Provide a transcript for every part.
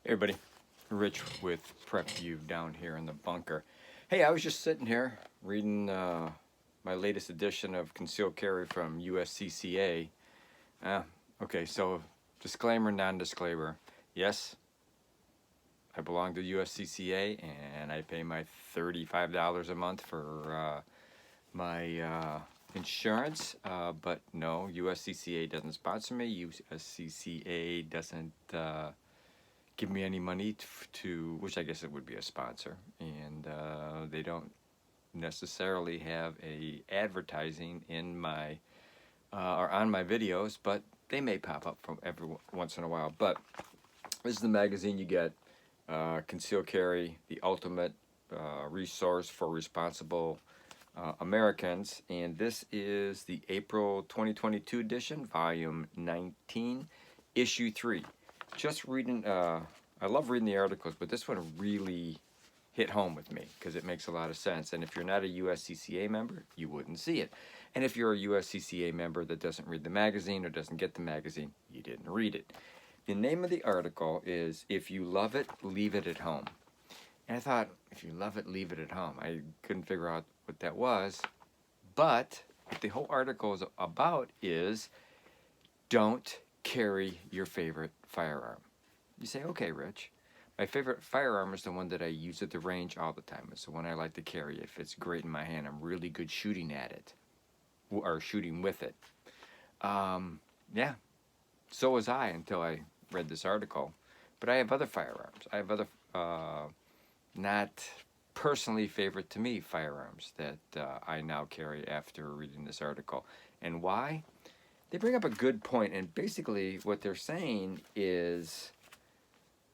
Hey everybody, Rich with Prep View down here in the bunker. Hey, I was just sitting here reading my latest edition of Concealed Carry from USCCA. Uh, okay, so disclaimer, non-disclaimer. Yes, I belong to USCCA and I pay my $35 a month for my insurance, but no, USCCA doesn't sponsor me. USCCA doesn't give me any money to, which I guess it would be a sponsor, and they don't necessarily have a advertising in my or on my videos, but they may pop up from every once in a while. But this is the magazine you get, Conceal Carry, the ultimate resource for responsible Americans, and this is the April 2022 edition, volume 19, issue 3. Just reading, I love reading the articles, but this one really hit home with me because it makes a lot of sense. And if you're not a USCCA member, you wouldn't see it. And if you're a USCCA member that doesn't read the magazine or doesn't get the magazine, you didn't read it. The name of the article is If You Love It, Leave It at Home. And I thought, if you love it, leave it at home. I couldn't figure out what that was. But what the whole article is about is don't carry your favorite firearm. You say, okay, Rich, my favorite firearm is the one that I use at the range all the time. It's the one I like to carry. It fits great in my hand. I'm really good shooting at it, or shooting with it. Yeah, so was I until I read this article. But I have other firearms. I have other, not personally favorite to me firearms that I now carry after reading this article. And why? They bring up a good point, and basically what they're saying is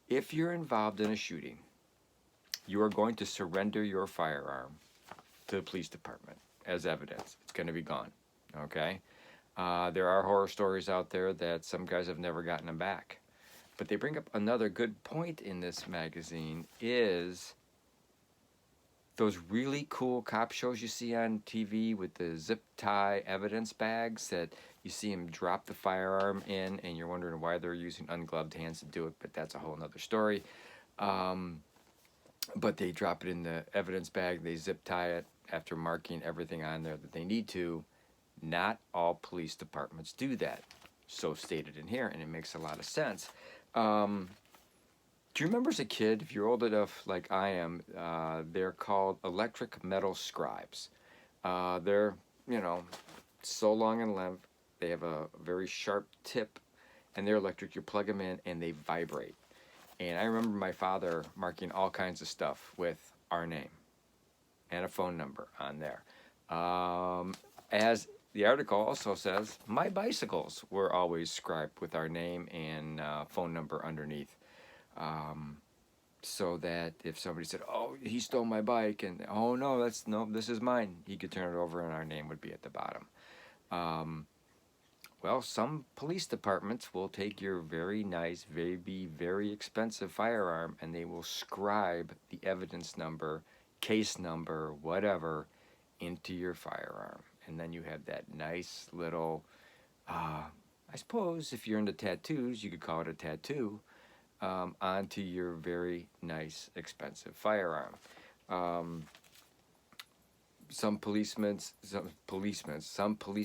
if you're involved in a shooting, you are going to surrender your firearm to the police department as evidence. It's going to be gone, okay? There are horror stories out there that some guys have never gotten them back. But they bring up another good point in this magazine is those really cool cop shows you see on TV with the zip tie evidence bags that you see them drop the firearm in and you're wondering why they're using ungloved hands to do it, but that's a whole nother story. But they drop it in the evidence bag, they zip tie it after marking everything on there that they need to. Not all police departments do that. So stated in here, and it makes a lot of sense. Do you remember as a kid, if you're old enough like I am, they're called electric metal scribes. They're, so long in length. They have a very sharp tip, and they're electric. You plug them in, and they vibrate. And I remember my father marking all kinds of stuff with our name and a phone number on there. As the article also says, my bicycles were always scribed with our name and phone number underneath. So that if somebody said, "Oh, he stole my bike," and "Oh no, this is mine," he could turn it over, and our name would be at the bottom. Well, some police departments will take your very nice, very expensive firearm, and they will scribe the evidence number, case number, whatever, into your firearm, and then you have that nice little. I suppose if you're into tattoos, you could call it a tattoo. Onto your very nice, expensive firearm. Some police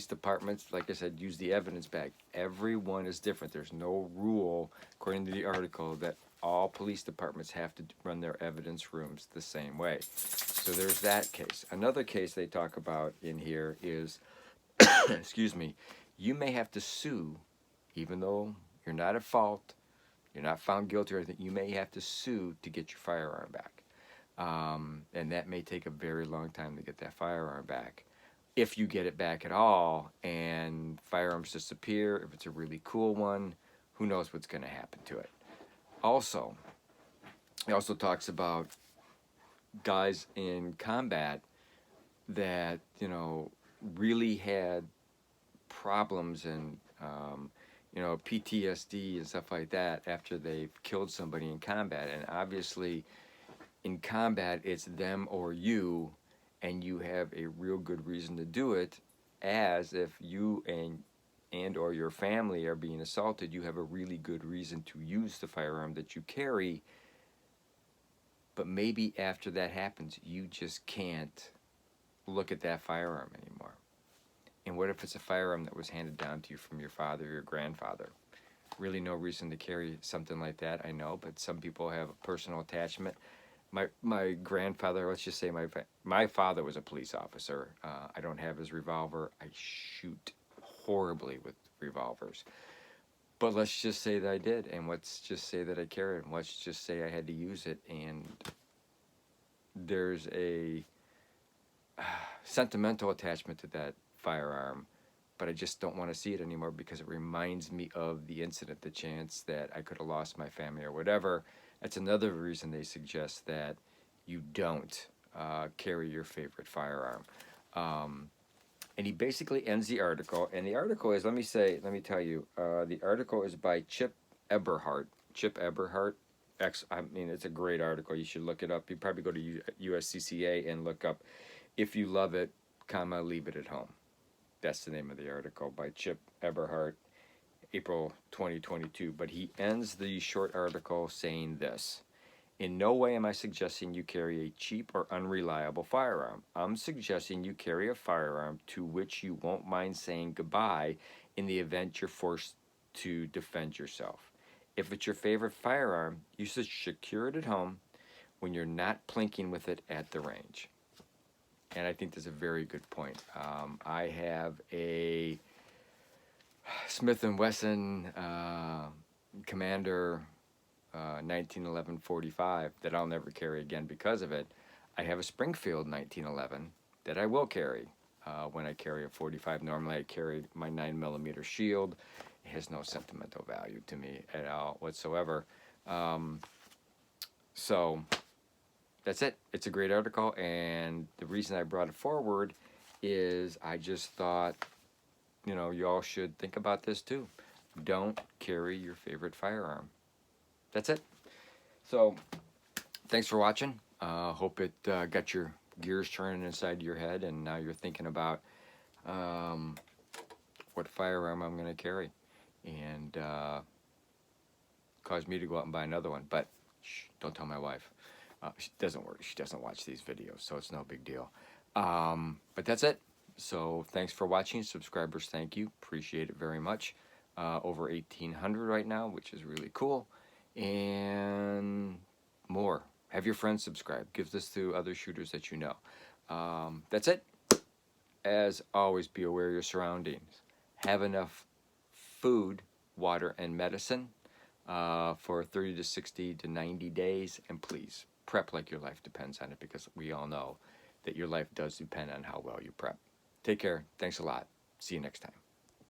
departments, like I said, use the evidence bag. Everyone is different. There's no rule, according to the article, that all police departments have to run their evidence rooms the same way. So there's that case. Another case they talk about in here is, excuse me, you may have to sue, even though you're not at fault, you're not found guilty or anything, you may have to sue to get your firearm back. And that may take a very long time to get that firearm back. If you get it back at all and firearms disappear, if it's a really cool one, who knows what's going to happen to it. Also, it also talks about guys in combat that, really had problems and PTSD and stuff like that after they've killed somebody in combat. And obviously, in combat, it's them or you, and you have a real good reason to do it, as if you and and or your family are being assaulted, you have a really good reason to use the firearm that you carry. But maybe after that happens, you just can't look at that firearm anymore. And what if it's a firearm that was handed down to you from your father or your grandfather? Really no reason to carry something like that, I know, but some people have a personal attachment. My grandfather, let's just say my father was a police officer. I don't have his revolver. I shoot horribly with revolvers. But let's just say that I did, and let's just say that I carried it, and let's just say I had to use it, and there's a sentimental attachment to that firearm, but I just don't want to see it anymore because it reminds me of the incident, the chance that I could have lost my family or whatever. That's another reason they suggest that you don't carry your favorite firearm. And he basically ends the article, and the article is, let me tell you, the article is by Chip Eberhart. Chip Eberhart. I mean, it's a great article. You should look it up. You probably go to USCCA and look up, "If you love it, comma, leave it at home." That's the name of the article by Chip Eberhart, April 2022. But he ends the short article saying this: "In no way am I suggesting you carry a cheap or unreliable firearm. I'm suggesting you carry a firearm to which you won't mind saying goodbye in the event you're forced to defend yourself. If it's your favorite firearm, you should secure it at home when you're not plinking with it at the range." And I think that's a very good point. I have a Smith & Wesson Commander 1911 45 that I'll never carry again because of it. I have a Springfield 1911 that I will carry when I carry a 45. Normally I carry my 9mm shield. It has no sentimental value to me at all whatsoever. So that's it. It's a great article, and the reason I brought it forward is I just thought, you all should think about this too. Don't carry your favorite firearm. That's it. So, thanks for watching. Hope it got your gears turning inside your head, and now you're thinking about what firearm I'm going to carry, and caused me to go out and buy another one. But shh, don't tell my wife. She doesn't work. She doesn't watch these videos, so it's no big deal. But that's it. So thanks for watching. Subscribers, thank you. Appreciate it very much. Over 1,800 right now, which is really cool. And more. Have your friends subscribe. Give this to other shooters that you know. That's it. As always, be aware of your surroundings. Have enough food, water, and medicine for 30 to 60 to 90 days. And please, prep like your life depends on it, because we all know that your life does depend on how well you prep. Take care. Thanks a lot. See you next time.